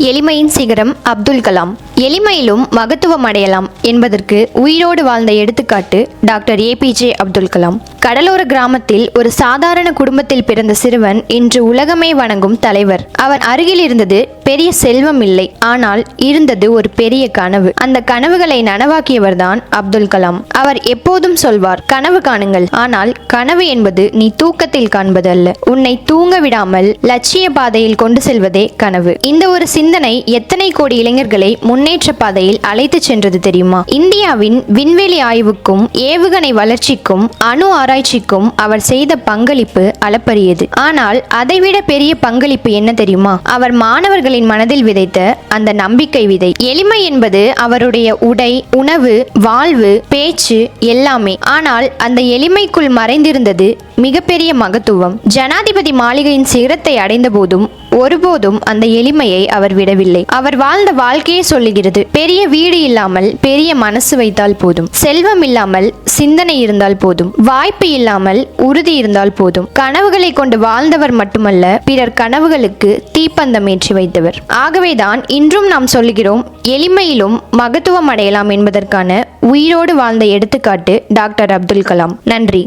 எளிமையின் சிகரம் அப்துல் கலாம். எளிமையிலும் மகத்துவம் அடையலாம் என்பதற்கு உயிரோடு வாழ்ந்த எடுத்துக்காட்டு டாக்டர் ஏபிஜே அப்துல் கலாம். கடலோர கிராமத்தில் ஒரு சாதாரண குடும்பத்தில் பிறந்த சிறுவன் இன்று உலகமே வணங்கும் தலைவர். அவன் அருகில் இருந்தது பெரிய செல்வம் இல்லை, ஆனால் இருந்தது ஒரு பெரிய கனவு. அந்த கனவுகளை நனவாக்கியவர்தான் அப்துல் கலாம். அவர் எப்போதும் சொல்வார், கனவு காணுங்கள், ஆனால் கனவு என்பது நீ தூக்கத்தில் காண்பது அல்ல, உன்னை தூங்க விடாமல் லட்சிய பாதையில் கொண்டு செல்வதே கனவு. இந்த ஒரு சிந்தனை எத்தனை கோடி இளைஞர்களை முன்னேற்ற பாதையில் அழைத்து சென்றது தெரியுமா? இந்தியாவின் விண்வெளி ஆய்வுக்கும் ஏவுகணை வளர்ச்சிக்கும் அணு ஆராய்ச்சிக்கும் அவர் செய்த பங்களிப்பு அளப்பரியது. ஆனால் அதைவிட பெரிய பங்களிப்பு என்ன தெரியுமா? அவர் மாணவர்களின் மனதில் விதைத்த அந்த நம்பிக்கை விதை. எளிமை என்பது அவருடைய உடை, உணவு, வாழ்வு, பேச்சு எல்லாமே. ஆனால் அந்த எளிமைக்குள் மறைந்திருந்தது மிகப்பெரிய மகத்துவம். ஜனாதிபதி மாளிகையின் சிகரத்தை அடைந்த போதும் ஒருபோதும் அந்த எளிமையை அவர் விடவில்லை. அவர் வாழ்ந்த வாழ்க்கையே சொல்லுகிறது, பெரிய வீடு இல்லாமல் பெரிய மனசு வைத்தால் போதும், செல்வம் இல்லாமல் சிந்தனை இருந்தால் போதும், வாய்ப்பு இல்லாமல் உறுதி இருந்தால் போதும். கனவுகளை கொண்டு வாழ்ந்தவர் மட்டுமல்ல, பிறர் கனவுகளுக்கு தீப்பந்தம் ஏற்றி வைத்தவர். ஆகவேதான் இன்றும் நாம் சொல்லுகிறோம், எளிமையிலும் மகத்துவம் அடையலாம் என்பதற்கான உயிரோடு வாழ்ந்த எடுத்துக்காட்டு டாக்டர் அப்துல் கலாம். நன்றி.